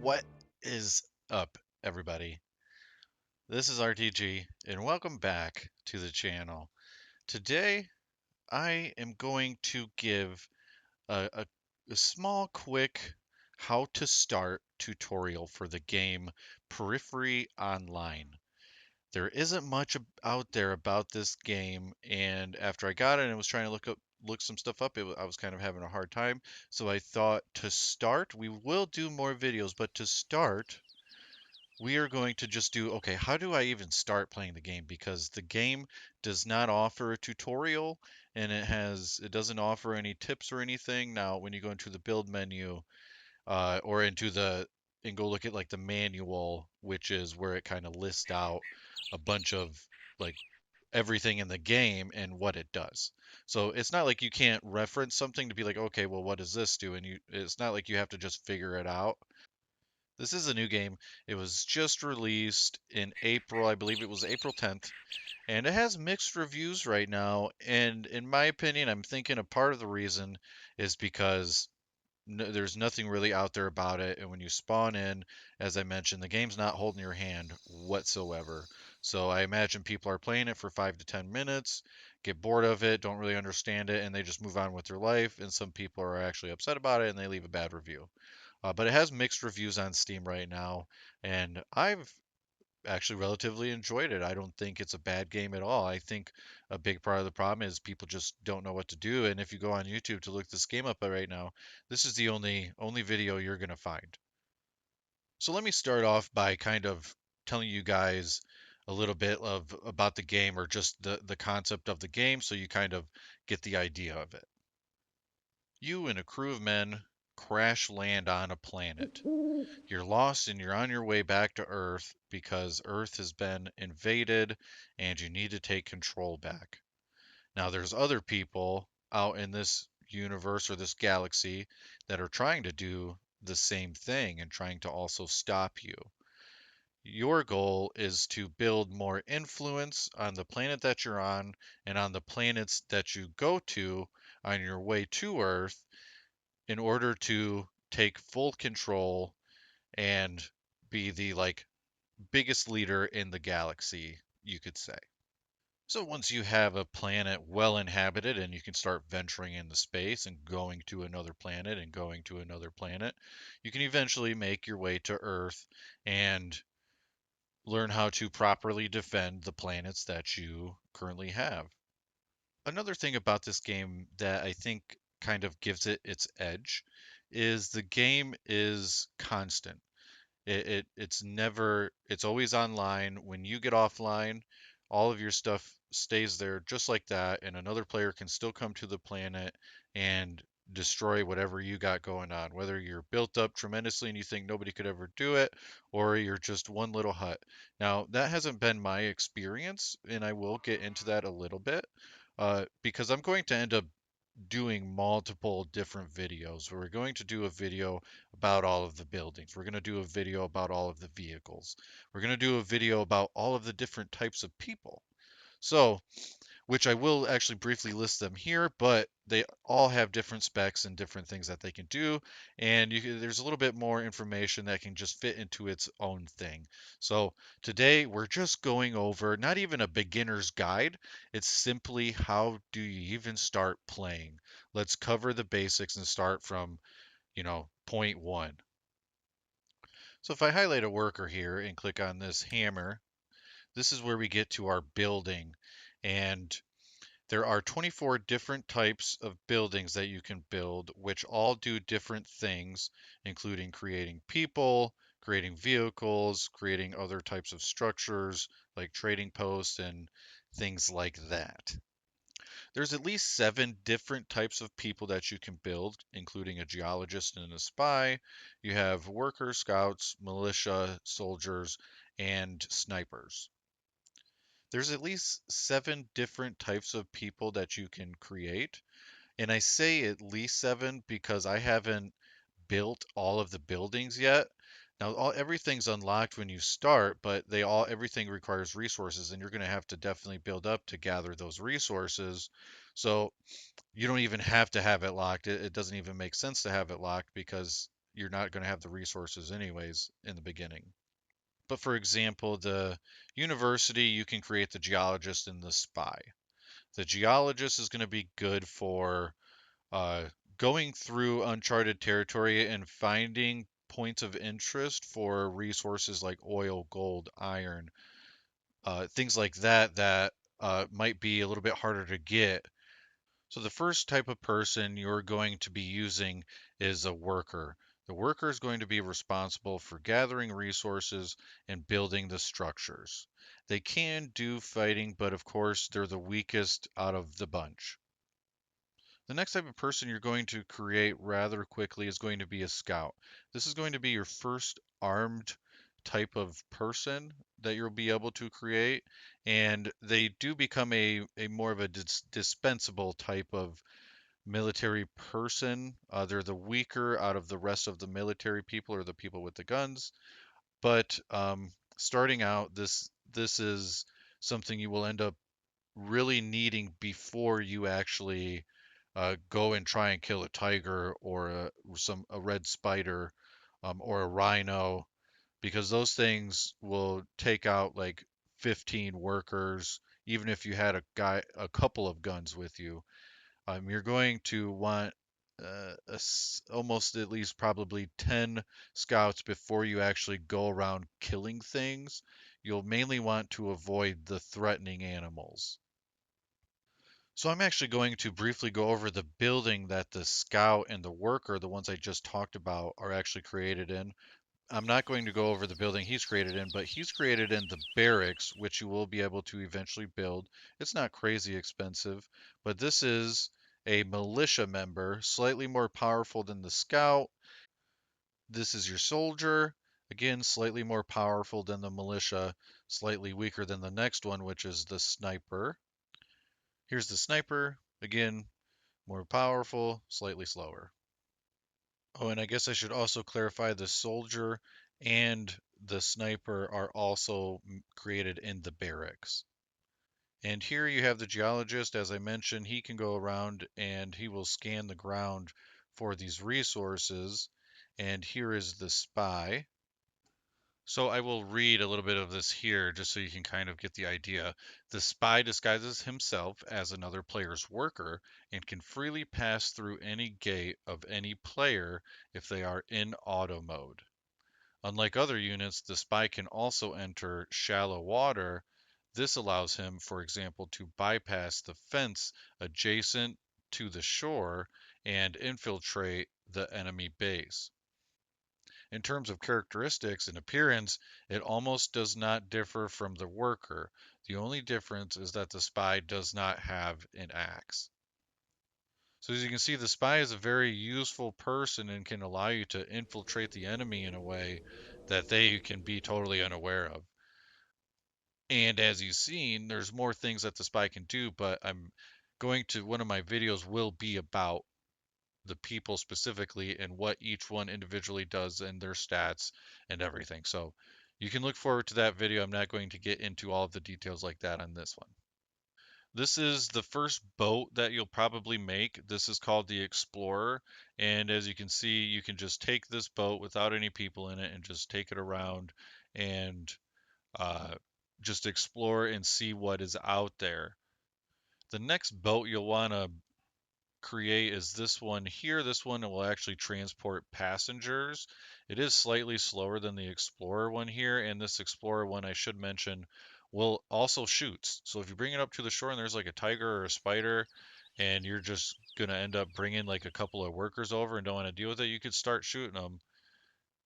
What is up, everybody? This is RTG, and welcome back to the channel. Today, I am going to give a small, quick how to start tutorial for the game Periphery Online. There isn't much out there about this game, and after I got it and was trying to look some stuff up, I was kind of having a hard time. So I thought to start, we will do more videos, but to start, we are going to just do, okay, how do I even start playing the game? Because the game does not offer a tutorial and it doesn't offer any tips or anything. Now, when you go into the build menu, or into the and go look at like the manual, which is where it kind of lists out a bunch of like everything in the game and what it does. So it's not like you can't reference something to be like, okay, well, what does this do? And it's not like you have to just figure it out. This is a new game. It was just released in April. I believe it was April 10th, and it has mixed reviews right now. And in my opinion, I'm thinking a part of the reason is because there's nothing really out there about it. And when you spawn in, as I mentioned, the game's not holding your hand whatsoever. So I imagine people are playing it for 5 to 10 minutes, get bored of it, don't really understand it, and they just move on with their life. And some people are actually upset about it and they leave a bad review. But it has mixed reviews on Steam right now, and I've actually relatively enjoyed it. I don't think it's a bad game at all. I think a big part of the problem is people just don't know what to do. And if you go on YouTube to look this game up right now, this is the only video you're gonna find. So let me start off by kind of telling you guys a little bit of about the game or just the concept of the game so you kind of get the idea of it. You and a crew of men crash land on a planet. You're lost and you're on your way back to Earth because Earth has been invaded and you need to take control back. Now, there's other people out in this universe or this galaxy that are trying to do the same thing and trying to also stop you. Your goal is to build more influence on the planet that you're on and on the planets that you go to on your way to Earth in order to take full control and be the biggest leader in the galaxy, you could say. So once you have a planet well inhabited and you can start venturing into space and going to another planet and going to another planet, you can eventually make your way to Earth and learn how to properly defend the planets that you currently have. Another thing about this game that I think kind of gives it its edge is the game is constant. It's always online. When you get offline, all of your stuff stays there just like that, and another player can still come to the planet and destroy whatever you got going on, whether you're built up tremendously and you think nobody could ever do it, or you're just one little hut. Now, that hasn't been my experience, and I will get into that a little bit, because I'm going to end up doing multiple different videos. We're going to do a video about all of the buildings. We're going to do a video about all of the vehicles. We're going to do a video about all of the different types of people. So, which I will actually briefly list them here, but they all have different specs and different things that they can do, and there's a little bit more information that can just fit into its own thing. So today we're just going over not even a beginner's guide, it's simply how do you even start playing. Let's cover the basics and start from, point one. So if I highlight a worker here and click on this hammer, this is where we get to our building. And there are 24 different types of buildings that you can build, which all do different things, including creating people, creating vehicles, creating other types of structures like trading posts and things like that. There's at least 7 different types of people that you can build, including a geologist and a spy. You have workers, scouts, militia, soldiers, and snipers. There's at least 7 different types of people that you can create. And I say at least 7 because I haven't built all of the buildings yet. Now, everything's unlocked when you start, but everything requires resources, and you're going to have to definitely build up to gather those resources. So you don't even have to have it locked. It doesn't even make sense to have it locked because you're not going to have the resources anyways in the beginning. But for example, the university, you can create the geologist and the spy. The geologist is going to be good for uh, going through uncharted territory and finding points of interest for resources like oil, gold, iron, things like that that might be a little bit harder to get. So the first type of person you're going to be using is a worker. The worker is going to be responsible for gathering resources and building the structures. They can do fighting, but of course, they're the weakest out of the bunch. The next type of person you're going to create rather quickly is going to be a scout. This is going to be your first armed type of person that you'll be able to create, and they do become a more of a dispensable type of military person. They're the weaker out of the rest of the military people or the people with the guns. But starting out, this is something you will end up really needing before you actually go and try and kill a tiger or a red spider or a rhino, because those things will take out like 15 workers, even if you had a couple of guns with you. You're going to want almost at least probably 10 scouts before you actually go around killing things. You'll mainly want to avoid the threatening animals. So I'm actually going to briefly go over the building that the scout and the worker, the ones I just talked about, are actually created in. I'm not going to go over the building he's created in, but he's created in the barracks, which you will be able to eventually build. It's not crazy expensive, but this is a militia member, slightly more powerful than the scout. This is your soldier, again, slightly more powerful than the militia, slightly weaker than the next one, which is the sniper. Here's the sniper, again, more powerful, slightly slower. Oh, and I guess I should also clarify the soldier and the sniper are also created in the barracks. And here you have the geologist. As I mentioned, he can go around and he will scan the ground for these resources. And here is the spy. So I will read a little bit of this here just so you can kind of get the idea. The spy disguises himself as another player's worker and can freely pass through any gate of any player if they are in auto mode. Unlike other units, the spy can also enter shallow water. This allows him, for example, to bypass the fence adjacent to the shore and infiltrate the enemy base. In terms of characteristics and appearance, it almost does not differ from the worker. The only difference is that the spy does not have an axe. So as you can see, the spy is a very useful person and can allow you to infiltrate the enemy in a way that they can be totally unaware of. And as you've seen, there's more things that the spy can do, but one of my videos will be about the people specifically and what each one individually does and their stats and everything. So you can look forward to that video. I'm not going to get into all of the details like that on this one. This is the first boat that you'll probably make. This is called the Explorer. And as you can see, you can just take this boat without any people in it and just take it around and uh, just explore and see what is out there. The next boat you'll want to create is this one here. This one will actually transport passengers. It is slightly slower than the Explorer one here, and this Explorer one I should mention will also shoots. So if you bring it up to the shore and there's like a tiger or a spider, and you're just gonna end up bringing like a couple of workers over and don't want to deal with it, you could start shooting them.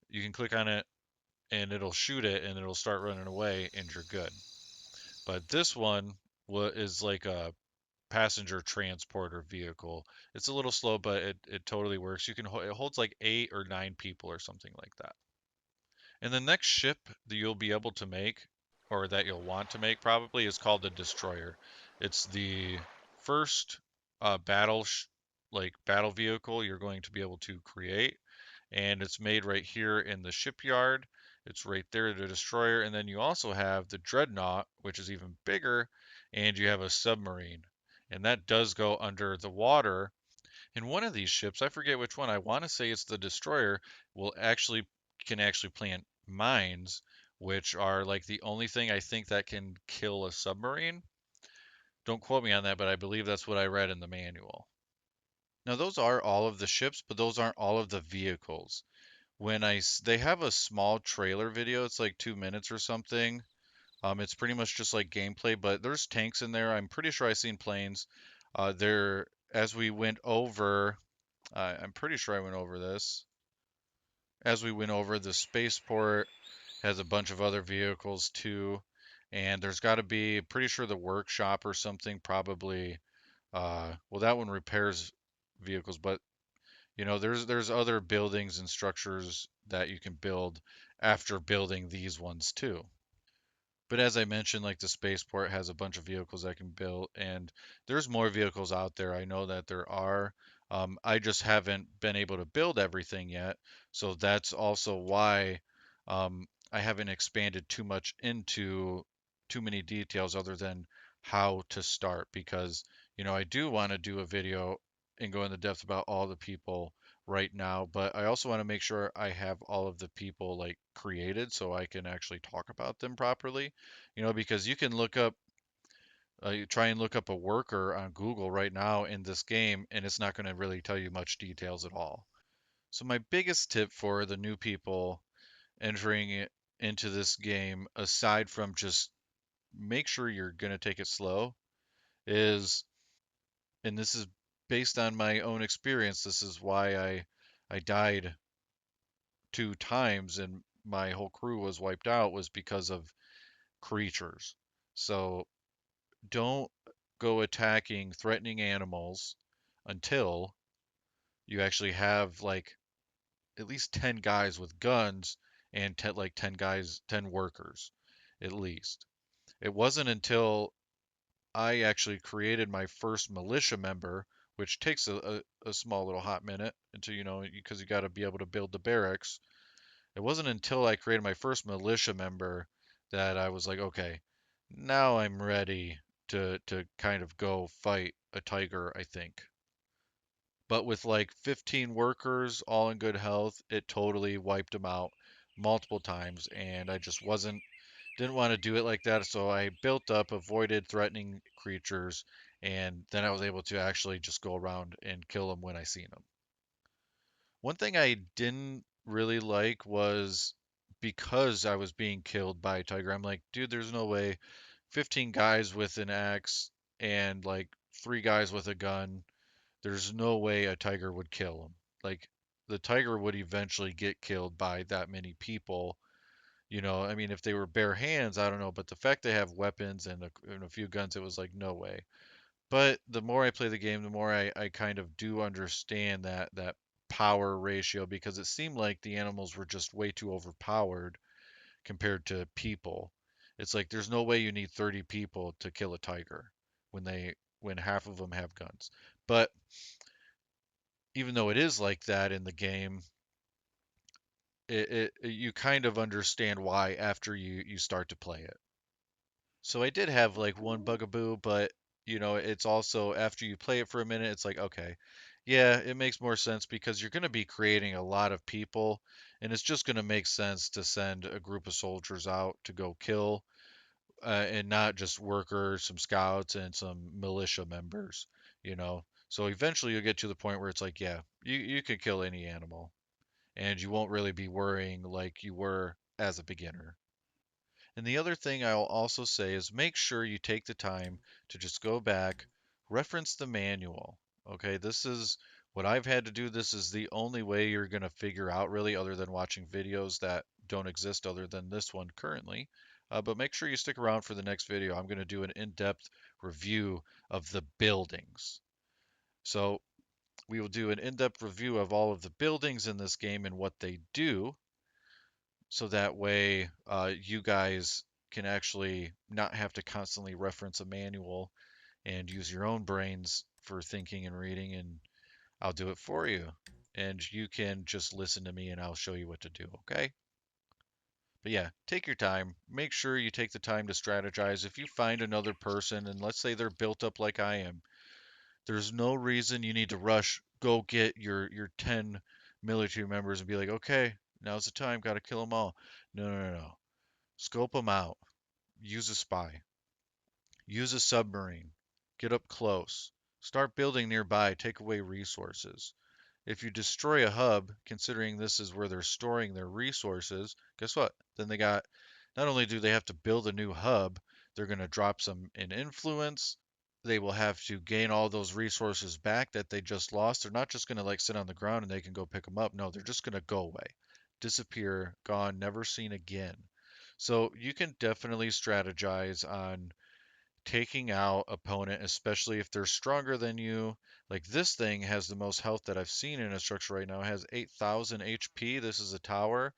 You can click on it and it'll shoot it and it'll start running away and you're good. But this one is like a passenger transporter vehicle. It's a little slow, but it totally works. It holds like 8 or 9 people or something like that. And the next ship that you'll be able to make, or that you'll want to make probably, is called the Destroyer. It's the first battle vehicle you're going to be able to create, and it's made right here in the shipyard. It's right there, the Destroyer, and then you also have the Dreadnought, which is even bigger, and you have a submarine, and that does go under the water. And one of these ships, I forget which one, I want to say it's the destroyer, will actually can actually plant mines, which are like the only thing I think that can kill a submarine. Don't quote me on that, but I believe that's what I read in the manual. Now, those are all of the ships, but those aren't all of the vehicles. They have a small trailer video, it's like 2 minutes or something. It's pretty much just like gameplay, but there's tanks in there. I'm pretty sure I seen planes. There, as we went over, I'm pretty sure I went over this. As we went over, the spaceport has a bunch of other vehicles too, and there's got to be, pretty sure the workshop or something probably. Well, that one repairs vehicles, but there's other buildings and structures that you can build after building these ones too. But as I mentioned, like the spaceport has a bunch of vehicles I can build, and there's more vehicles out there. I know that there are. I just haven't been able to build everything yet, so that's also why I haven't expanded too much into too many details other than how to start, because I do want to do a video and go into depth about all the people right now, but I also want to make sure I have all of the people like created so I can actually talk about them properly. Because you can you try and look up a worker on Google right now in this game, and it's not going to really tell you much details at all. So my biggest tip for the new people entering into this game, aside from just make sure you're going to take it slow, is, and this is based on my own experience, this is why I died 2 times and my whole crew was wiped out, was because of creatures. So don't go attacking threatening animals until you actually have like at least 10 guys with guns and 10, like 10 guys, 10 workers at least. It wasn't until I actually created my first militia member, which takes a small little hot minute until, because you got to be able to build the barracks. It wasn't until I created my first militia member that I was like, okay, now I'm ready to kind of go fight a tiger, I think. But with like 15 workers all in good health, it totally wiped them out multiple times, and I just wasn't didn't want to do it like that, so I built up, avoided threatening creatures, and then I was able to actually just go around and kill them when I seen them. One thing I didn't really like was, because I was being killed by a tiger, I'm like, dude, there's no way 15 guys with an axe and like 3 guys with a gun, there's no way a tiger would kill him. Like, the tiger would eventually get killed by that many people. I mean, if they were bare hands, I don't know, but the fact they have weapons and a few guns, it was like, no way. But the more I play the game, the more I kind of do understand that power ratio, because it seemed like the animals were just way too overpowered compared to people. It's like there's no way you need 30 people to kill a tiger when half of them have guns. But even though it is like that in the game, you kind of understand why after you start to play it. So I did have like one bugaboo, but it's also after you play it for a minute, it's like, okay, yeah, it makes more sense because you're going to be creating a lot of people, and it's just going to make sense to send a group of soldiers out to go kill, and not just workers, some scouts, and some militia members, you know. So eventually you'll get to the point where it's like, yeah, you can kill any animal, and you won't really be worrying like you were as a beginner. And the other thing I'll also say is make sure you take the time to just go back, reference the manual. Okay, this is what I've had to do. This is the only way you're going to figure out, really, other than watching videos that don't exist other than this one currently. But make sure you stick around for the next video. I'm going to do an in-depth review of the buildings. So we will do an in-depth review of all of the buildings in this game and what they do, so that way you guys can actually not have to constantly reference a manual and use your own brains for thinking and reading, and I'll do it for you. And you can just listen to me and I'll show you what to do, okay? But yeah, take your time. Make sure you take the time to strategize. If you find another person, and let's say they're built up like I am, There's no reason you need to rush, go get your 10 military members and be like, okay, now's the time, got to kill them all. No, no, no, no. Scope them out. Use a spy. Use a submarine. Get up close. Start building nearby. Take away resources. If you destroy a hub, considering this is where they're storing their resources, guess what? Then they got, not only do they have to build a new hub, they're going to drop some in influence. They will have to gain all those resources back that they just lost. They're not just going to like sit on the ground and they can go pick them up. No, they're just going to go away, disappear, gone, never seen again. So you can definitely strategize on taking out opponent, especially if they're stronger than you. Like this thing has the most health that I've seen in a structure right now. It has 8,000 HP. This is a tower,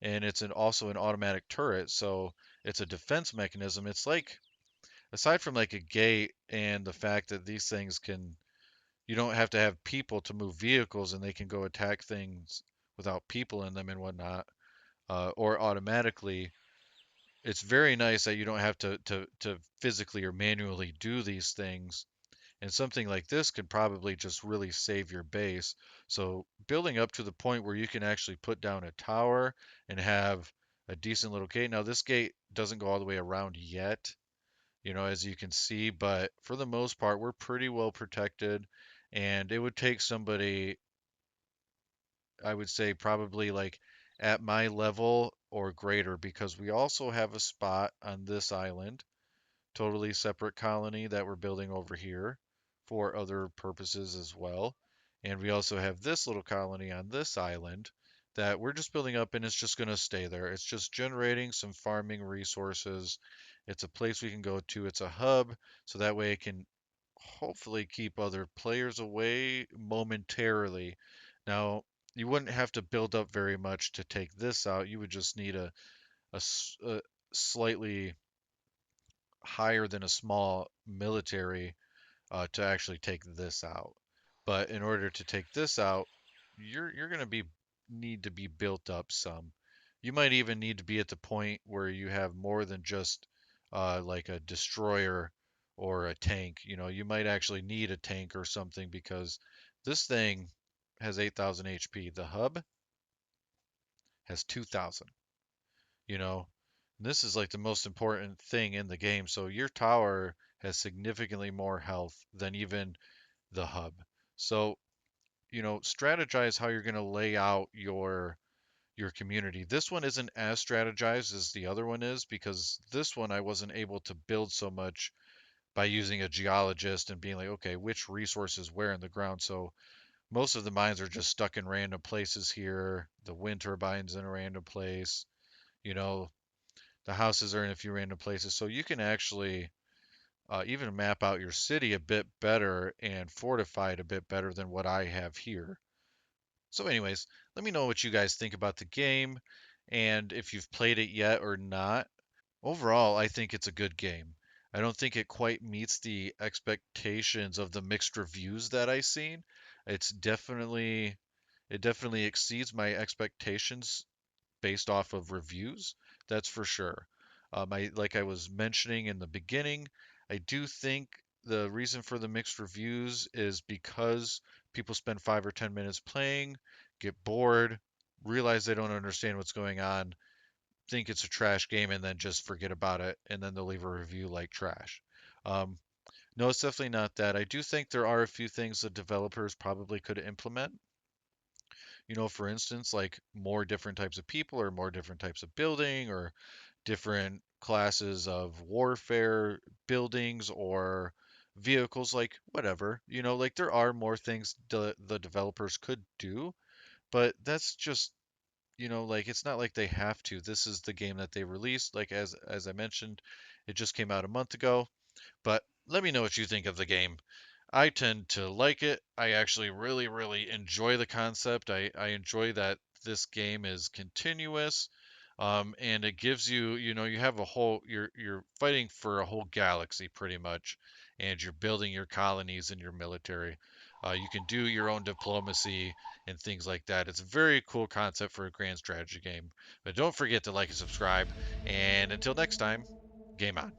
and it's also an automatic turret, so it's a defense mechanism. It's like, aside from like a gate and the fact that these things can, you don't have to have people to move vehicles, and they can go attack things without people in them and whatnot, or automatically. It's very nice that you don't have to physically or manually do these things. And something like this could probably just really save your base. So building up to the point where you can actually put down a tower and have a decent little gate. Now this gate doesn't go all the way around yet, as you can see, but for the most part, we're pretty well protected. And it would take somebody, I would say probably like at my level or greater, because we also have a spot on this island, totally separate colony that we're building over here for other purposes as well. And we also have this little colony on this island that we're just building up, and it's just going to stay there. It's just generating some farming resources. It's a place we can go to. It's a hub, so that way it can hopefully keep other players away momentarily. Now, you wouldn't have to build up very much to take this out. You would just need a slightly higher than a small military to actually take this out. But in order to take this out, you're going to be need to be built up some. You might even need to be at the point where you have more than just like a destroyer or a tank. You might actually need a tank or something, because this thing has 8,000 HP. The hub has 2,000. you know. This is like the most important thing in the game. So your tower has significantly more health than even the hub. So, strategize how you're going to lay out your community. This one isn't as strategized as the other one is, because this one I wasn't able to build so much by using a geologist and being like, okay, which resources where in the ground. So most of the mines are just stuck in random places here. The wind turbines in a random place. You know, the houses are in a few random places, so you can actually even map out your city a bit better and fortify it a bit better than what I have here. So, anyways, let me know what you guys think about the game and if you've played it yet or not. Overall, I think it's a good game. I don't think it quite meets the expectations of the mixed reviews that I've seen. It's definitely it definitely exceeds my expectations based off of reviews. That's for sure. Like I was mentioning in the beginning, I do think the reason for the mixed reviews is because people spend 5 or 10 minutes playing, get bored, realize they don't understand what's going on, think it's a trash game, and then just forget about it, and then they'll leave a review like trash. Um, no, it's definitely not that. I do think there are a few things the developers probably could implement. For instance, like more different types of people, or more different types of building, or different classes of warfare buildings or vehicles, like whatever. Like there are more things the developers could do, but that's just, like it's not like they have to. This is the game that they released. Like as I mentioned, it just came out a month ago. But let me know what you think of the game. I tend to like it. I actually really, really enjoy the concept. I enjoy that this game is continuous. And it gives you, you have you're fighting for a whole galaxy pretty much, and you're building your colonies and your military. You can do your own diplomacy and things like that. It's a very cool concept for a grand strategy game. But don't forget to like and subscribe. And until next time, game on.